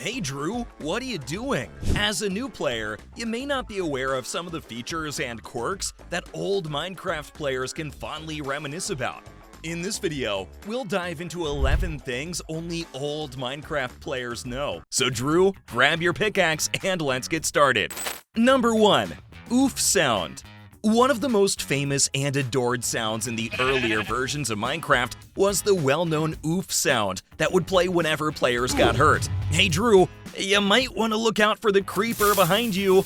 Hey Drew, what are you doing? As a new player, you may not be aware of some of the features and quirks that old Minecraft players can fondly reminisce about. In this video, we'll dive into 11 things only old Minecraft players know. So Drew, grab your pickaxe and let's get started. Number 1. Oof sound. One of the most famous and adored sounds in the earlier versions of Minecraft was the well-known oof sound that would play whenever players got hurt. Hey Drew, you might want to look out for the creeper behind you.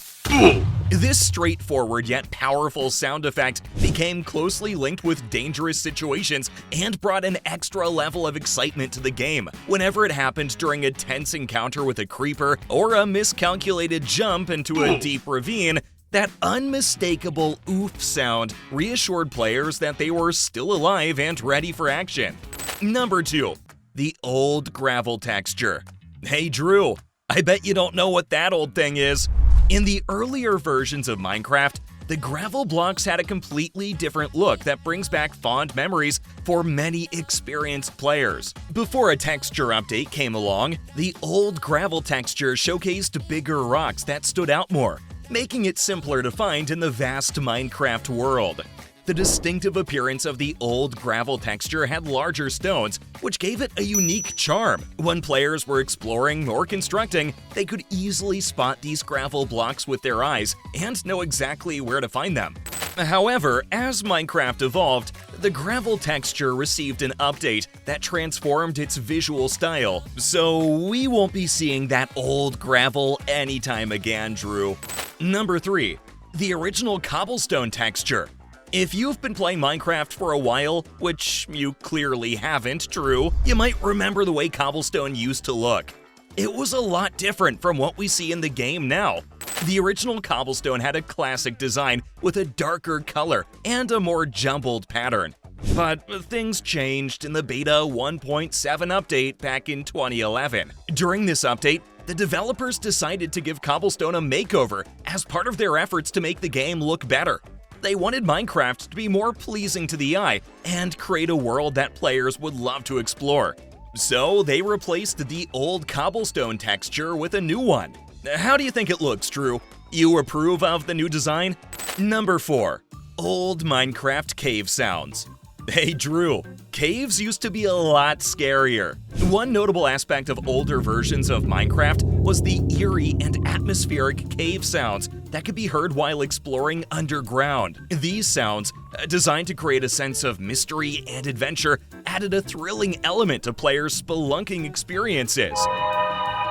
This straightforward yet powerful sound effect became closely linked with dangerous situations and brought an extra level of excitement to the game. Whenever it happened during a tense encounter with a creeper or a miscalculated jump into a deep ravine, that unmistakable oof sound reassured players that they were still alive and ready for action. Number 2. The old gravel texture. Hey Drew, I bet you don't know what that old thing is. In the earlier versions of Minecraft, the gravel blocks had a completely different look that brings back fond memories for many experienced players. Before a texture update came along, the old gravel texture showcased bigger rocks that stood out more, making it simpler to find in the vast Minecraft world. The distinctive appearance of the old gravel texture had larger stones, which gave it a unique charm. When players were exploring or constructing, they could easily spot these gravel blocks with their eyes and know exactly where to find them. However, as Minecraft evolved, the gravel texture received an update that transformed its visual style, so we won't be seeing that old gravel anytime again, Drew. Number 3. The original cobblestone texture. If you've been playing Minecraft for a while, which you clearly haven't, Drew, you might remember the way cobblestone used to look. It was a lot different from what we see in the game now. The original cobblestone had a classic design with a darker color and a more jumbled pattern. But things changed in the beta 1.7 update back in 2011. During this update, the developers decided to give cobblestone a makeover as part of their efforts to make the game look better. They wanted Minecraft to be more pleasing to the eye and create a world that players would love to explore. So they replaced the old cobblestone texture with a new one. How do you think it looks, Drew? You approve of the new design? Number 4. Old Minecraft cave sounds. Hey Drew, caves used to be a lot scarier. One notable aspect of older versions of Minecraft was the eerie and atmospheric cave sounds that could be heard while exploring underground. These sounds, designed to create a sense of mystery and adventure, added a thrilling element to players' spelunking experiences.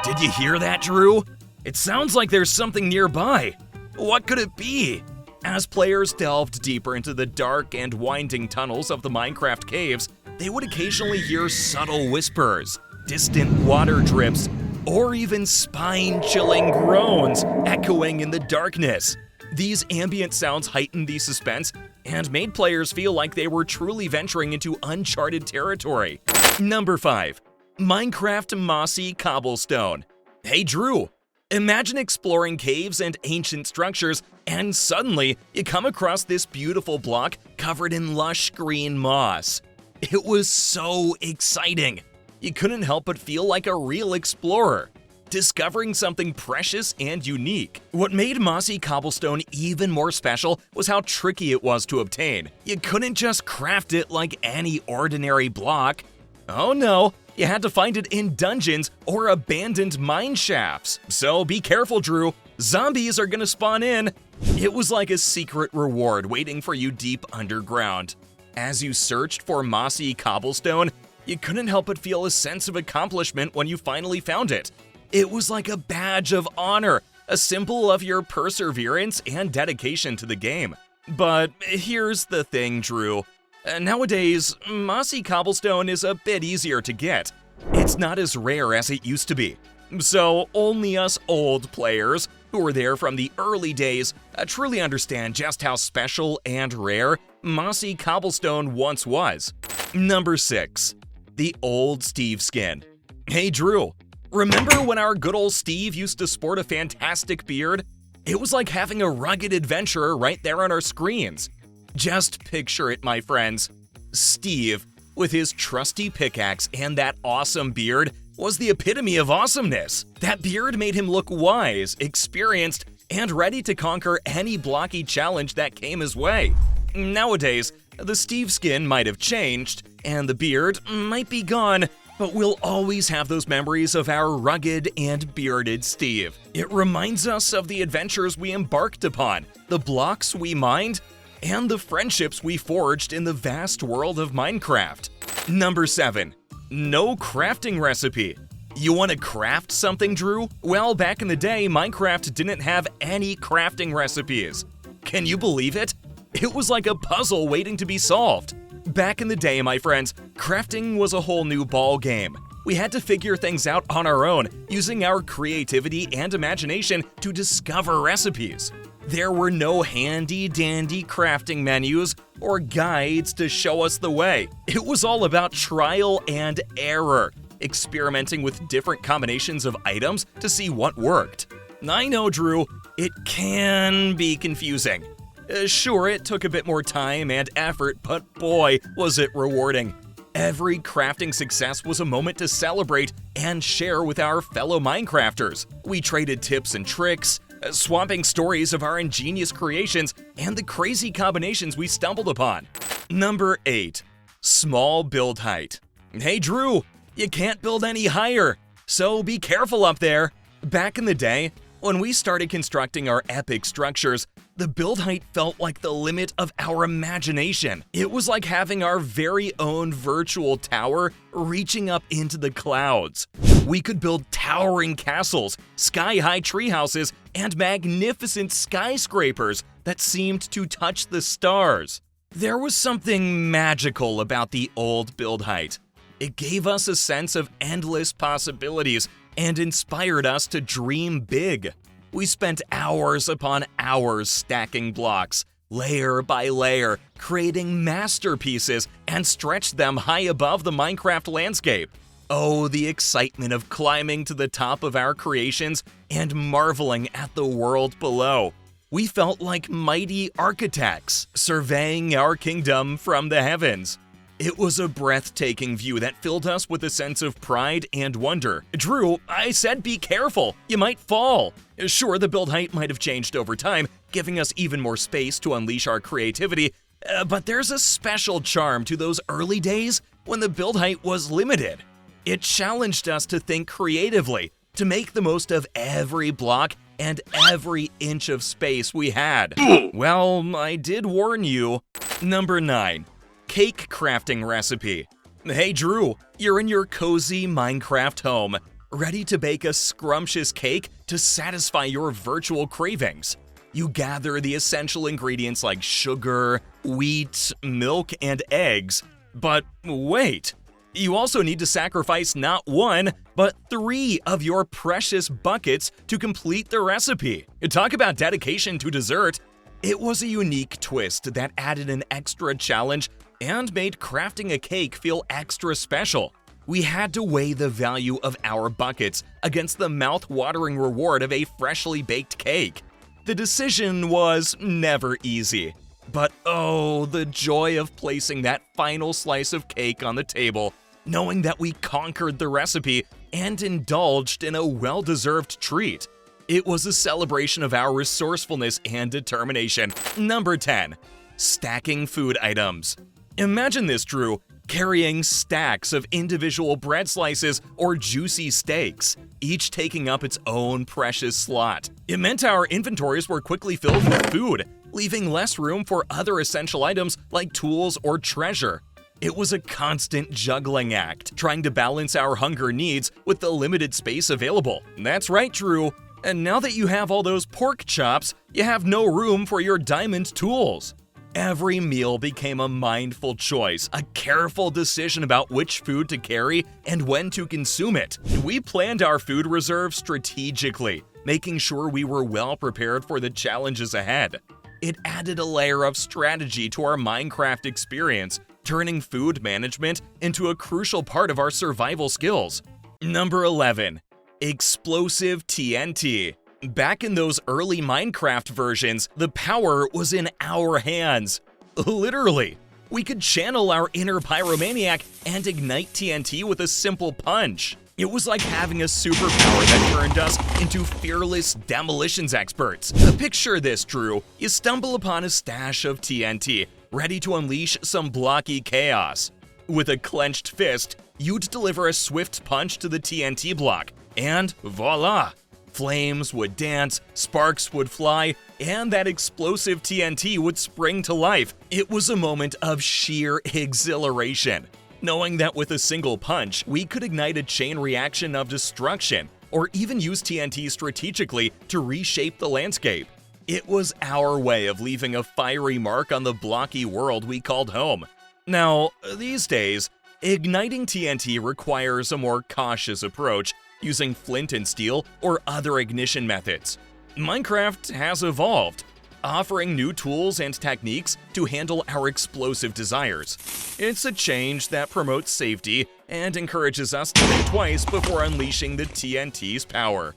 Did you hear that, Drew? It sounds like there's something nearby. What could it be? As players delved deeper into the dark and winding tunnels of the Minecraft caves, they would occasionally hear subtle whispers, distant water drips, or even spine-chilling groans echoing in the darkness. These ambient sounds heightened the suspense and made players feel like they were truly venturing into uncharted territory. Number 5. Minecraft mossy cobblestone. Hey Drew, imagine exploring caves and ancient structures, and suddenly you come across this beautiful block covered in lush green moss. It was so exciting. You couldn't help but feel like a real explorer, discovering something precious and unique. What made mossy cobblestone even more special was how tricky it was to obtain. You couldn't just craft it like any ordinary block. Oh no, you had to find it in dungeons or abandoned mine shafts. So be careful, Drew. Zombies are gonna spawn in. It was like a secret reward waiting for you deep underground. As you searched for mossy cobblestone, you couldn't help but feel a sense of accomplishment when you finally found it. It was like a badge of honor, a symbol of your perseverance and dedication to the game. But here's the thing, Drew. Nowadays, mossy cobblestone is a bit easier to get. It's not as rare as it used to be. So only us old players who were there from the early days truly understand just how special and rare mossy cobblestone once was. Number 6. The old Steve skin. Hey Drew, remember when our good old Steve used to sport a fantastic beard? It was like having a rugged adventurer right there on our screens. Just picture it, my friends. Steve, with his trusty pickaxe and that awesome beard, was the epitome of awesomeness. That beard made him look wise, experienced, and ready to conquer any blocky challenge that came his way. Nowadays, the Steve skin might have changed, and the beard might be gone, but we'll always have those memories of our rugged and bearded Steve. It reminds us of the adventures we embarked upon, the blocks we mined, and the friendships we forged in the vast world of Minecraft. Number 7. No crafting recipe. You want to craft something, Drew? Well, back in the day, Minecraft didn't have any crafting recipes. Can you believe it? It was like a puzzle waiting to be solved. Back in the day, my friends, crafting was a whole new ball game. We had to figure things out on our own, using our creativity and imagination to discover recipes. There were no handy-dandy crafting menus or guides to show us the way. It was all about trial and error, experimenting with different combinations of items to see what worked. I know, Drew, it can be confusing. Sure, it took a bit more time and effort, but boy, was it rewarding. Every crafting success was a moment to celebrate and share with our fellow Minecrafters. We traded tips and tricks, swapping stories of our ingenious creations and the crazy combinations we stumbled upon. Number 8. Small build height. Hey Drew, you can't build any higher, so be careful up there. Back in the day, when we started constructing our epic structures, the build height felt like the limit of our imagination. It was like having our very own virtual tower reaching up into the clouds. We could build towering castles, sky-high treehouses, and magnificent skyscrapers that seemed to touch the stars. There was something magical about the old build height. It gave us a sense of endless possibilities and inspired us to dream big. We spent hours upon hours stacking blocks, layer by layer, creating masterpieces and stretched them high above the Minecraft landscape. Oh, the excitement of climbing to the top of our creations and marveling at the world below. We felt like mighty architects, surveying our kingdom from the heavens. It was a breathtaking view that filled us with a sense of pride and wonder. Drew, I said be careful, you might fall. Sure, the build height might have changed over time, giving us even more space to unleash our creativity, but there's a special charm to those early days when the build height was limited. It challenged us to think creatively, to make the most of every block and every inch of space we had. Well, I did warn you. Number 9. Cake crafting recipe. Hey Drew, you're in your cozy Minecraft home, ready to bake a scrumptious cake to satisfy your virtual cravings. You gather the essential ingredients like sugar, wheat, milk, and eggs. But wait, you also need to sacrifice not 1, but 3 of your precious buckets to complete the recipe. Talk about dedication to dessert. It was a unique twist that added an extra challenge and made crafting a cake feel extra special. We had to weigh the value of our buckets against the mouth-watering reward of a freshly baked cake. The decision was never easy, but oh, the joy of placing that final slice of cake on the table, knowing that we conquered the recipe and indulged in a well-deserved treat. It was a celebration of our resourcefulness and determination. Number 10. Stacking food items. Imagine this, Drew, carrying stacks of individual bread slices or juicy steaks, each taking up its own precious slot. It meant our inventories were quickly filled with food, leaving less room for other essential items like tools or treasure. It was a constant juggling act, trying to balance our hunger needs with the limited space available. That's right, Drew. And now that you have all those pork chops, you have no room for your diamond tools. Every meal became a mindful choice, a careful decision about which food to carry and when to consume it. We planned our food reserve strategically, making sure we were well prepared for the challenges ahead. It added a layer of strategy to our Minecraft experience, turning food management into a crucial part of our survival skills. Number 11. Explosive TNT. Back in those early Minecraft versions, the power was in our hands. Literally, we could channel our inner pyromaniac and ignite TNT with a simple punch. It was like having a superpower that turned us into fearless demolitions experts. Picture this, Drew. You stumble upon a stash of TNT, ready to unleash some blocky chaos. With a clenched fist, you'd deliver a swift punch to the TNT block, and voila! Flames would dance, sparks would fly, and that explosive TNT would spring to life. It was a moment of sheer exhilaration, knowing that with a single punch, we could ignite a chain reaction of destruction, or even use TNT strategically to reshape the landscape. It was our way of leaving a fiery mark on the blocky world we called home. Now, these days, igniting TNT requires a more cautious approach, using flint and steel or other ignition methods. Minecraft has evolved, offering new tools and techniques to handle our explosive desires. It's a change that promotes safety and encourages us to think twice before unleashing the TNT's power.